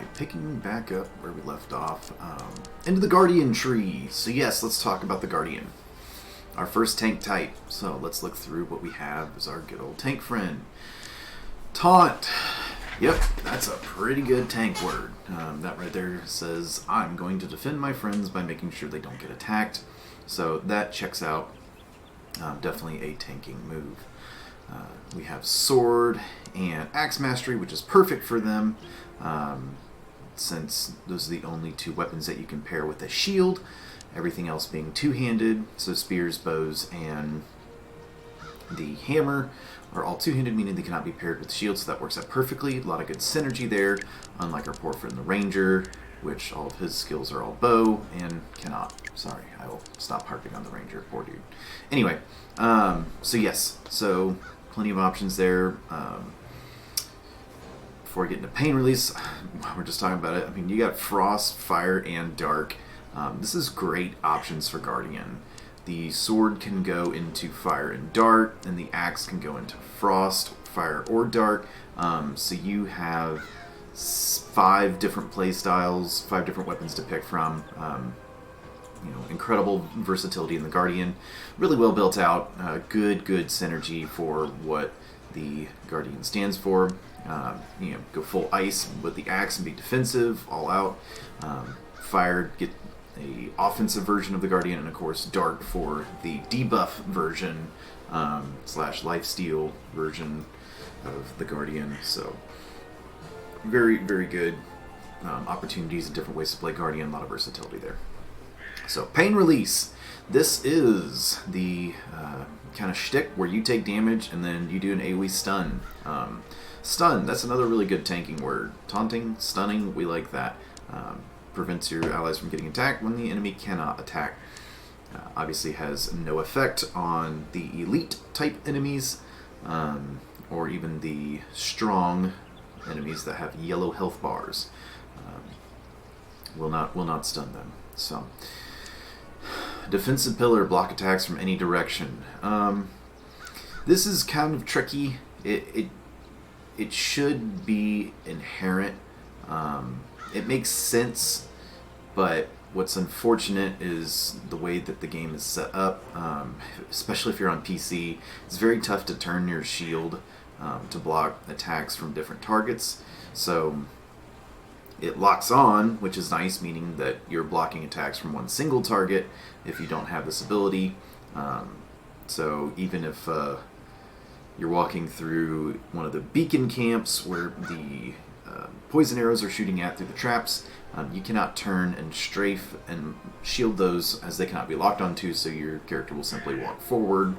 Alright, picking back up where we left off, into the Guardian tree. So yes, let's talk about the Guardian. Our first tank type. So let's look through what we have as our good old tank friend. Taunt. Yep, that's a pretty good tank word. That right there says, I'm going to defend my friends by making sure they don't get attacked. So that checks out. Definitely a tanking move. We have Sword and Axe Mastery, which is perfect for them, since those are the only two weapons that you can pair with a shield, everything else being two-handed, so spears, bows, and the hammer are all two-handed, meaning they cannot be paired with shields, so that works out perfectly. A lot of good synergy there, unlike our poor friend the Ranger, which all of his skills are all bow, and cannot. Sorry, I will stop harping on the Ranger, poor dude. Anyway, so yes, so plenty of options there. Before I get into pain release, we're just talking about it. I mean, you got Frost, Fire, and Dark. This is great options for Guardian. The sword can go into Fire and Dark, and the axe can go into Frost, Fire, or Dark. So you have 5 different play styles, 5 different weapons to pick from. Incredible versatility in the Guardian. Really well built out. Good synergy for what the Guardian stands for. Go full ice with the axe and be defensive, all out. Fire, get a offensive version of the Guardian, and of course Dark for the debuff version / lifesteal version of the Guardian. So very good opportunities and different ways to play Guardian. A lot of versatility there. So pain release. This is the kind of shtick where you take damage and then you do an AoE stun. Stun, that's another really good tanking word. Taunting, stunning, we like that. Prevents your allies from getting attacked when the enemy cannot attack. Obviously has no effect on the elite type enemies, or even the strong enemies that have yellow health bars. Will not stun them. So, defensive pillar, block attacks from any direction. This is kind of tricky. It should be inherent. It makes sense, but what's unfortunate is the way that the game is set up, especially if you're on PC. It's very tough to turn your shield to block attacks from different targets. So it locks on, which is nice, meaning that you're blocking attacks from one single target if you don't have this ability. So even if you're walking through one of the beacon camps where the poison arrows are shooting at through the traps, you cannot turn and strafe and shield those, as they cannot be locked onto, so your character will simply walk forward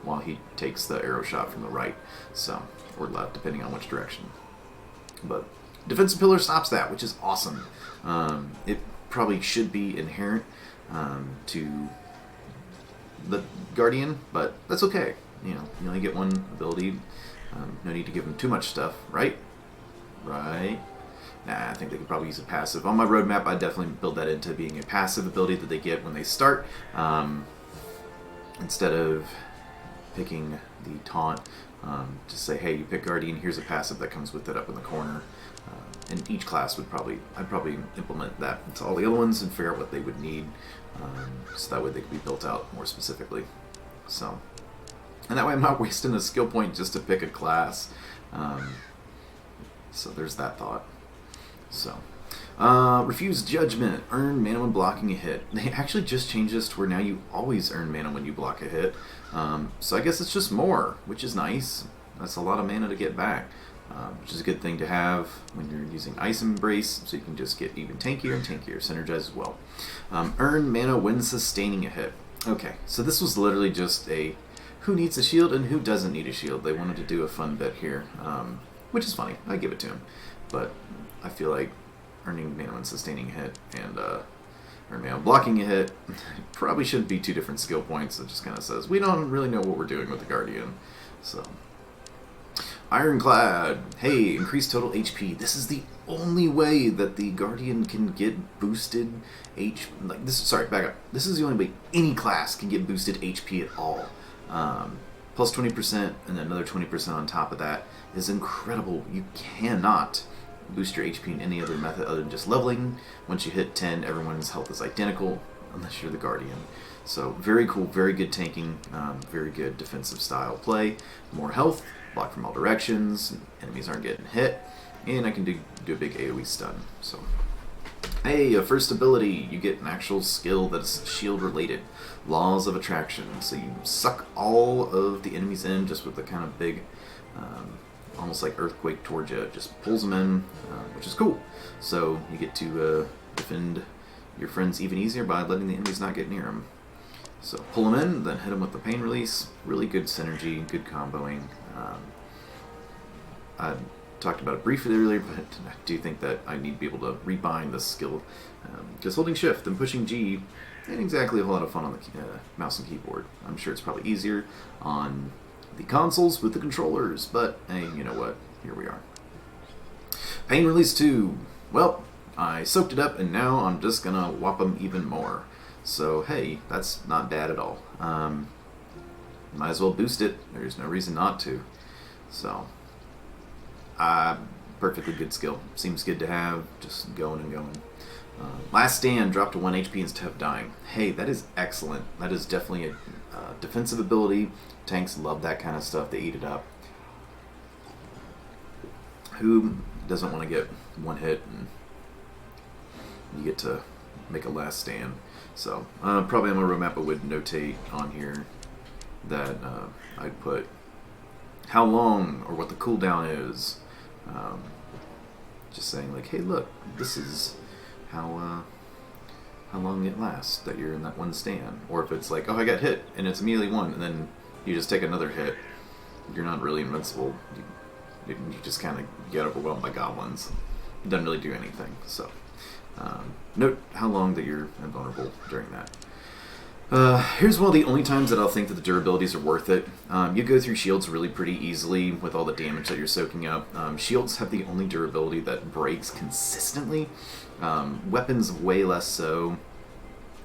while he takes the arrow shot from the right, or left, depending on which direction. But defensive pillar stops that, which is awesome. It probably should be inherent to the Guardian, but that's okay. You only get one ability. No need to give them too much stuff, right? Right? Nah, I think they could probably use a passive. On my roadmap, I definitely build that into being a passive ability that they get when they start, instead of picking the taunt. Just say, hey, you pick Guardian, here's a passive that comes with it up in the corner. And each class I'd probably implement that into all the other ones and figure out what they would need, so that way they could be built out more specifically. So, and that way I'm not wasting a skill point just to pick a class. So there's that thought. So, refuse judgment. Earn mana when blocking a hit. They actually just changed this to where now you always earn mana when you block a hit. So I guess it's just more, which is nice. That's a lot of mana to get back, which is a good thing to have when you're using Ice Embrace, so you can just get even tankier and tankier, synergize as well. Earn mana when sustaining a hit. Okay, so this was literally just a who needs a shield and who doesn't need a shield. They wanted to do a fun bit here, which is funny. I give it to him. But I feel like earning mana when sustaining a hit and earn mana when blocking a hit probably shouldn't be 2 different skill points. It just kind of says, we don't really know what we're doing with the Guardian. So, Ironclad. Hey, increase total HP. This is the only way that the Guardian can get boosted back up. This is the only way any class can get boosted HP at all. Plus 20% and then another 20% on top of that is incredible. You cannot boost your HP in any other method other than just leveling. Once you hit 10, everyone's health is identical, unless you're the Guardian. So very cool, very good tanking, very good defensive style play. More health, block from all directions, enemies aren't getting hit, and I can do a big AoE stun. So, hey, a first ability, you get an actual skill that is shield related. Laws of Attraction. So you suck all of the enemies in just with the kind of big, almost like earthquake towards you. It just pulls them in, which is cool. So you get to defend your friends even easier by letting the enemies not get near them. So pull them in, then hit them with the pain release. Really good synergy, good comboing. I talked about it briefly earlier, but I do think that I need to be able to rebind this skill. Because holding shift and pushing G ain't exactly a whole lot of fun on the mouse and keyboard. I'm sure it's probably easier on the consoles with the controllers, but hey, you know what? Here we are. Pain release 2. Well, I soaked it up, and now I'm just gonna whop them even more. So hey, that's not bad at all. Might as well boost it. There's no reason not to. So, perfectly good skill. Seems good to have. Just going and going. Last Stand, drop to 1 HP instead of dying. Hey, that is excellent. That is definitely a defensive ability. Tanks love that kind of stuff. They eat it up. Who doesn't want to get one hit and you get to make a last stand? So, probably on my roadmap I would notate on here that I'd put how long or what the cooldown is. Just saying like, hey look, this is how long it lasts that you're in that one stand. Or if it's like, oh, I got hit and it's immediately one, and then you just take another hit, you're not really invincible. You just kind of get overwhelmed by goblins. It doesn't really do anything. So note how long that you're invulnerable during that. Here's one of the only times that I'll think that the durabilities are worth it. You go through shields really pretty easily with all the damage that you're soaking up. Shields have the only durability that breaks consistently. Weapons way less so,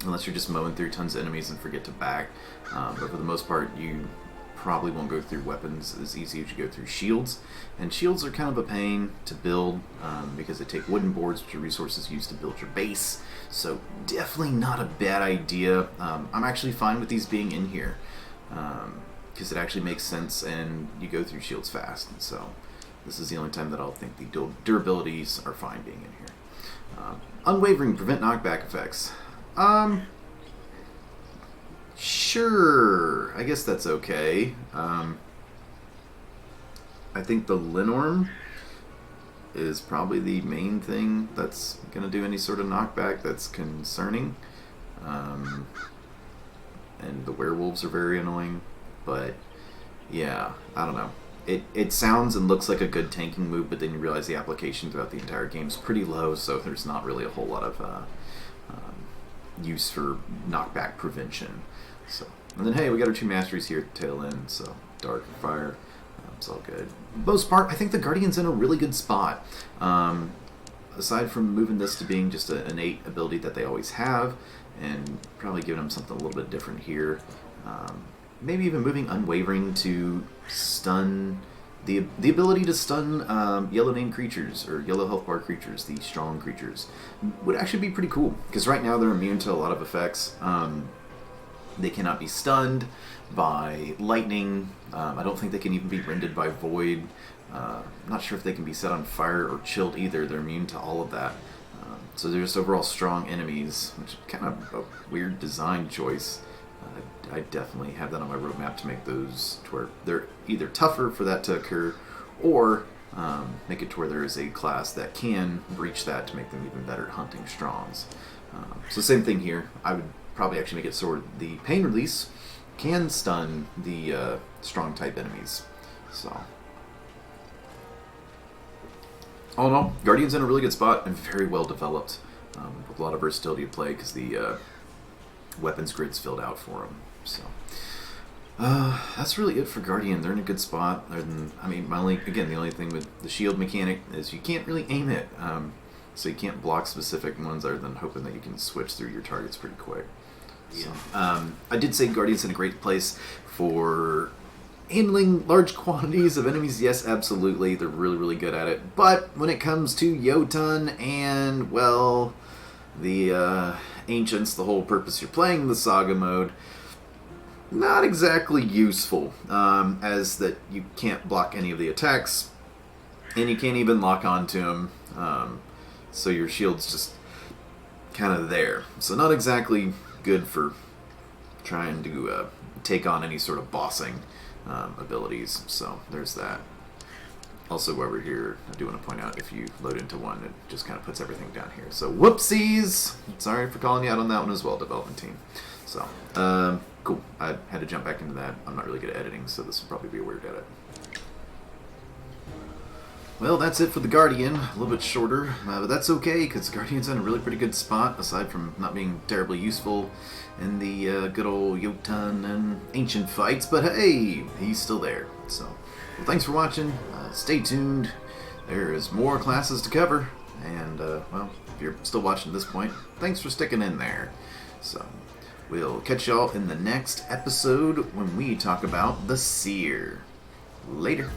unless you're just mowing through tons of enemies and forget to back. But for the most part, you probably won't go through weapons as easy as you go through shields. And shields are kind of a pain to build because they take wooden boards, which are resources used to build your base. So definitely not a bad idea. I'm actually fine with these being in here because it actually makes sense and you go through shields fast. And so this is the only time that I'll think the durabilities are fine being in here. Unwavering, prevent knockback effects. Sure, I guess that's okay. I think the Linorm is probably the main thing that's going to do any sort of knockback that's concerning. And the werewolves are very annoying, but yeah, I don't know. It sounds and looks like a good tanking move, but then you realize the application throughout the entire game is pretty low, so there's not really a whole lot of use for knockback prevention. So, and then hey, we got our 2 masteries here at the tail end, so dark and fire, it's all good. Most part, I think the Guardian's in a really good spot. Aside from moving this to being just an innate ability that they always have, and probably giving them something a little bit different here. Maybe even moving Unwavering to stun, the ability to stun yellow name creatures, or yellow health bar creatures, the strong creatures, would actually be pretty cool. Because right now they're immune to a lot of effects. They cannot be stunned by lightning. I don't think they can even be rended by void. I'm not sure if they can be set on fire or chilled either. They're immune to all of that. So they're just overall strong enemies, which is kind of a weird design choice. I definitely have that on my roadmap to make those to where they're either tougher for that to occur, or make it to where there is a class that can breach that to make them even better at hunting strongs. So same thing here. I would probably actually make it so the pain release can stun the strong type enemies. So all in all, Guardian's in a really good spot and very well developed, with a lot of versatility to play because the weapons grid's filled out for them. So that's really it for Guardian. They're in a good spot. Other than, I mean, the only thing with the shield mechanic is you can't really aim it, so you can't block specific ones other than hoping that you can switch through your targets pretty quick. So, I did say Guardian's in a great place for handling large quantities of enemies, yes, absolutely. They're really, really good at it. But when it comes to Jotun and, well, the Ancients, the whole purpose you're playing the Saga mode, not exactly useful, as that you can't block any of the attacks, and you can't even lock onto them, so your shield's just kind of there. So not exactly good for trying to take on any sort of bossing abilities, so there's that. Also, over here, I do want to point out, if you load into one, it just kind of puts everything down here. So, whoopsies! Sorry for calling you out on that one as well, development team. So, cool. I had to jump back into that. I'm not really good at editing, so this will probably be a weird edit. Well, that's it for the Guardian. A little bit shorter, but that's okay, because the Guardian's in a really pretty good spot, aside from not being terribly useful in the good old Jotun and Ancient fights. But hey, he's still there. So, well, thanks for watching. Stay tuned. There is more classes to cover. And, well, if you're still watching at this point, thanks for sticking in there. So, we'll catch y'all in the next episode when we talk about the Seer. Later.